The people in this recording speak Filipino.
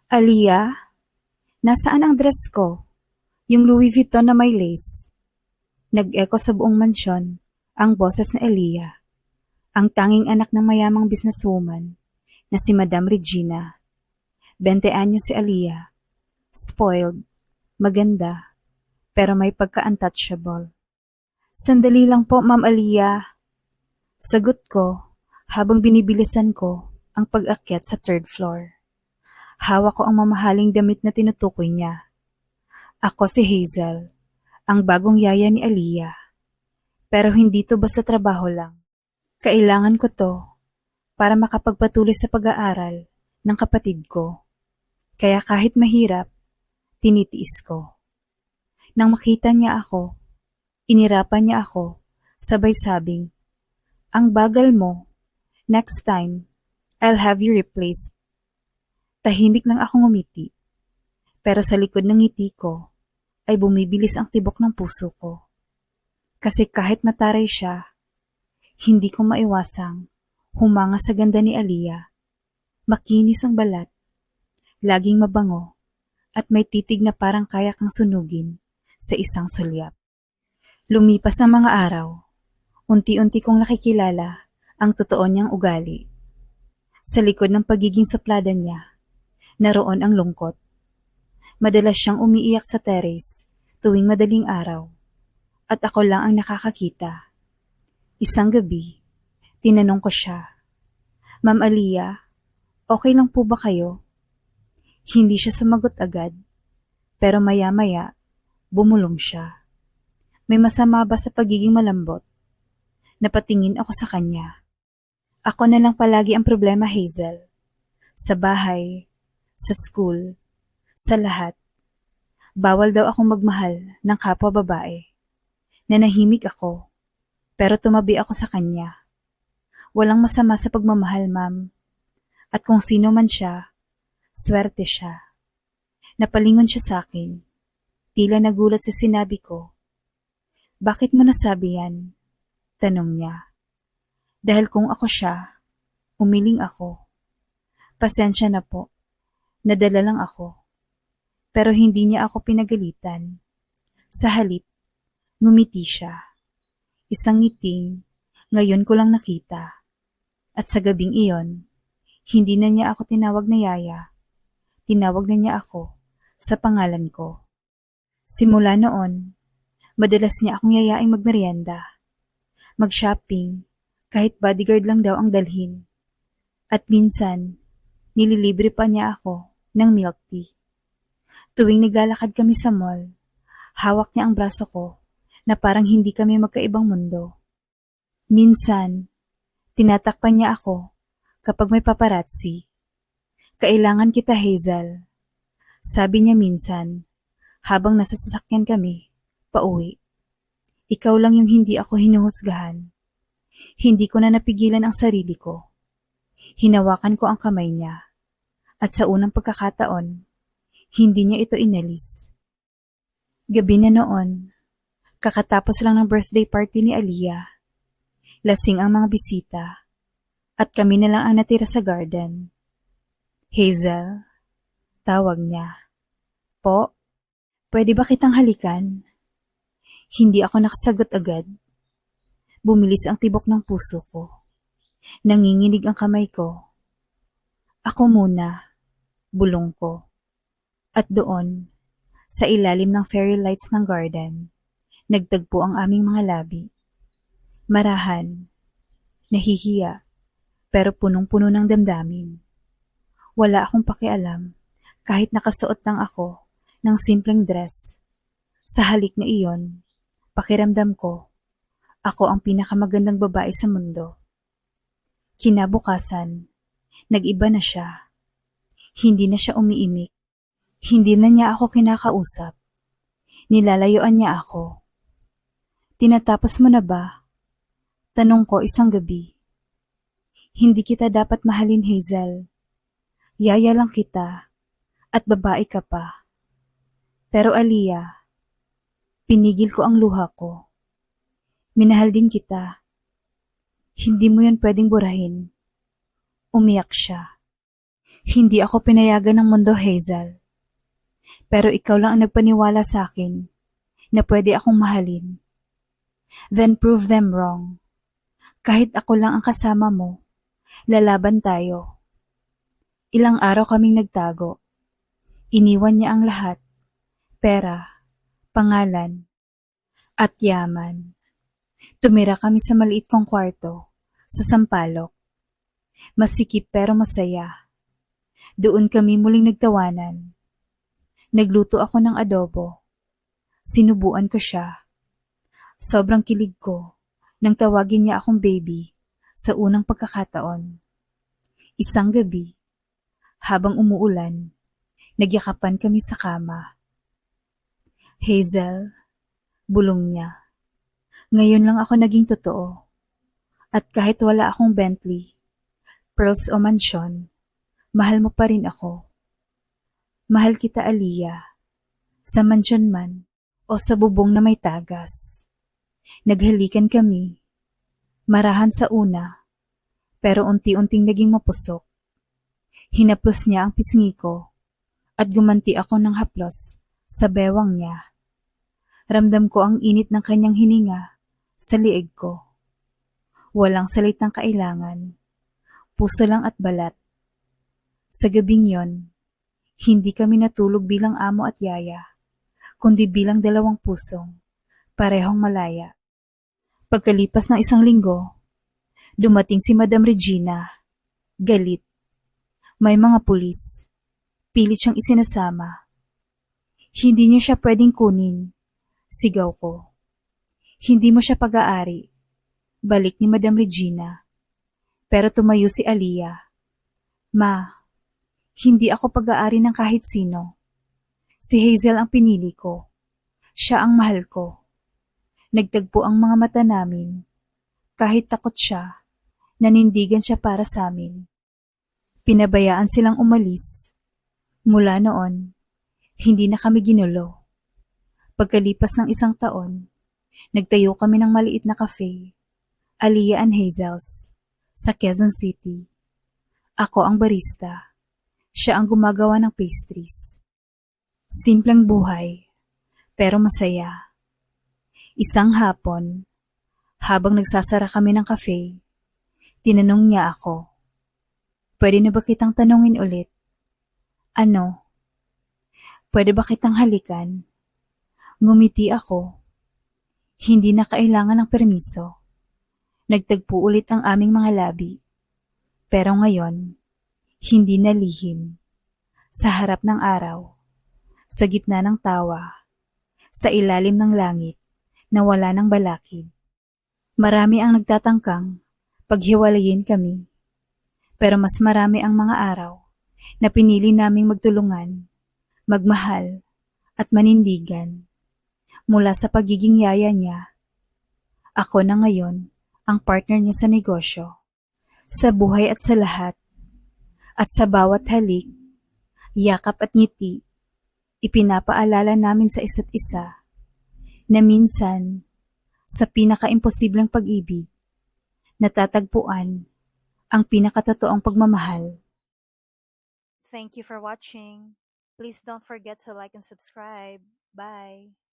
Aliyah, nasaan ang dress ko? Yung Louis Vuitton na may lace. Nag-echo sa buong mansyon ang boses ni Aliyah, ang tanging anak ng mayamang businesswoman na si Madam Regina. 20 anyos si Aliyah, spoiled, maganda, pero may pagka-untouchable. Sandali lang po, Ma'am Aliyah. Sagot ko habang binibilisan ko ang pag-akyat sa third floor. Hawak ko ang mamahaling damit na tinutukoy niya. Ako si Hazel, ang bagong yaya ni Aliyah. Pero hindi to basta trabaho lang. Kailangan ko to para makapagpatuloy sa pag-aaral ng kapatid ko. Kaya kahit mahirap, tinitiis ko. Nang makita niya ako, inirapan niya ako, sabay sabing, "Ang bagal mo. Next time, I'll have you replaced." Tahimik lang akong ngumiti, pero sa likod ng ngiti ko ay bumibilis ang tibok ng puso ko. Kasi kahit mataray siya, hindi ko maiwasang humanga sa ganda ni Aliyah. Makinis ang balat, laging mabango, at may titig na parang kaya kang sunugin sa isang sulyap. Lumipas ang mga araw, unti-unti kong nakikilala ang totoo niyang ugali. Sa likod ng pagiging suplada niya, naroon ang lungkot. Madalas siyang umiiyak sa terrace tuwing madaling araw, at ako lang ang nakakakita. Isang gabi, tinanong ko siya, "Ma'am Aliyah, okay lang po ba kayo?" Hindi siya sumagot agad, pero maya-maya, bumulong siya. May masama ba sa pagiging malambot? Napatingin ako sa kanya. Ako na lang palagi ang problema, Hazel. Sa bahay, sa school, sa lahat. Bawal daw akong magmahal ng kapwa babae. Nanahimik ako, pero tumabi ako sa kanya. Walang masama sa pagmamahal, ma'am. At kung sino man siya, swerte siya. Napalingon siya sa akin. Tila nagulat sa sinabi ko. "Bakit mo nasabi yan?" Tanong niya. Dahil kung ako siya, umiling ako. Pasensya na po. Nadala lang ako. Pero hindi niya ako pinagalitan. Sa halip, ngumiti siya. Isang ngiting, ngayon ko lang nakita. At sa gabing iyon, hindi na niya ako tinawag na yaya. Tinawag na niya ako sa pangalan ko. Simula noon, madalas niya akong yayaing magmerienda, mag-shopping, kahit bodyguard lang daw ang dalhin. At minsan, nililibre pa niya ako ng milk tea. Tuwing naglalakad kami sa mall, hawak niya ang braso ko na parang hindi kami magkaibang mundo. Minsan, tinatakpan niya ako kapag may paparazzi. "Kailangan kita, Hazel." Sabi niya minsan, habang nasa sasakyan kami, pauwi. "Ikaw lang yung hindi ako hinuhusgahan." Hindi ko na napigilan ang sarili ko. Hinawakan ko ang kamay niya. At sa unang pagkakataon, hindi niya ito inalis. Gabi na noon, kakatapos lang ng birthday party ni Aliyah. Lasing ang mga bisita, at kami na lang ang natira sa garden. "Hazel," tawag niya. "Po, pwede ba kitang halikan?" Hindi ako nakasagot agad. Bumilis ang tibok ng puso ko. Nanginginig ang kamay ko. "Ako muna," bulong ko. At doon, sa ilalim ng fairy lights ng garden, nagtagpo ang aming mga labi. Marahan, nahihiya, pero punong-puno ng damdamin. Wala akong pakialam kahit nakasuot lang ako ng simpleng dress. Sa halik na iyon, pakiramdam ko, ako ang pinakamagandang babae sa mundo. Kinabukasan, nag-iba na siya. Hindi na siya umiimik. Hindi na niya ako kinakausap. Nilalayuan niya ako. "Tinatapos mo na ba?" Tanong ko isang gabi. "Hindi kita dapat mahalin, Hazel. Yaya lang kita, at babae ka pa." Pero Aliyah, pinigil ko ang luha ko. "Minahal din kita. Hindi mo yun pwedeng burahin." Umiyak siya. Hindi ako pinayagan ng mundo, Hazel. Pero ikaw lang ang nagpaniwala sa akin na pwede akong mahalin. Then prove them wrong. Kahit ako lang ang kasama mo, lalaban tayo. Ilang araw kaming nagtago. Iniwan niya ang lahat. Pera, pangalan, at yaman. Tumira kami sa maliit kong kwarto, sa Sampaloc. Masikip pero masaya. Doon kami muling nagtawanan. Nagluto ako ng adobo. Sinubuan ko siya. Sobrang kilig ko nang tawagin niya akong baby sa unang pagkakataon. Isang gabi, habang umuulan, nagyakapan kami sa kama. Hazel, bulong niya. Ngayon lang ako naging totoo. At kahit wala akong Bentley, pearls o mansyon, mahal mo pa rin ako. Mahal kita, Aliyah. Sa mansyon man o sa bubong na may tagas. Naghalikan kami. Marahan sa una, pero unti-unting naging mapusok. Hinaplos niya ang pisngi ko at gumanti ako ng haplos sa bewang niya. Ramdam ko ang init ng kanyang hininga sa liig ko. Walang salitang kailangan, puso lang at balat. Sa gabing yon, hindi kami natulog bilang amo at yaya, kundi bilang dalawang pusong, parehong malaya. Pagkalipas ng isang linggo, dumating si Madam Regina, galit. May mga pulis, pilit siyang isinasama. Hindi niyo siya pwedeng kunin, sigaw ko. Hindi mo siya pag-aari, balik ni Madam Regina. Pero tumayo si Aliyah. Ma, hindi ako pag-aari ng kahit sino. Si Hazel ang pinili ko. Siya ang mahal ko. Nagtagpo ang mga mata namin. Kahit takot siya, nanindigan siya para sa amin. Pinabayaan silang umalis. Mula noon, hindi na kami ginulo. Pagkalipas ng isang taon, nagtayo kami ng maliit na cafe, Aliyah and Hazel's, sa Quezon City. Ako ang barista. Siya ang gumagawa ng pastries. Simpleng buhay, pero masaya. Isang hapon, habang nagsasara kami ng cafe, tinanong niya ako, pwede na ba kitang tanungin ulit? Ano? Pwede ba kitang halikan? Ngumiti ako. Hindi na kailangan ng permiso. Nagtagpo ulit ang aming mga labi. Pero ngayon, hindi na lihim. Sa harap ng araw, sa gitna ng tawa, sa ilalim ng langit na wala ng balakid. Marami ang nagtatangkang paghiwalayin kami. Pero mas marami ang mga araw na pinili naming magtulungan, magmahal at manindigan. Mula sa pagiging yaya niya, ako na ngayon ang partner niya sa negosyo, sa buhay at sa lahat. At sa bawat halik, yakap at ngiti, ipinapaalala namin sa isa't isa na minsan, sa pinaka-imposibleng pag-ibig, natatagpuan ang pinakatotoong pagmamahal. Thank you for watching. Please don't forget to like and subscribe. Bye.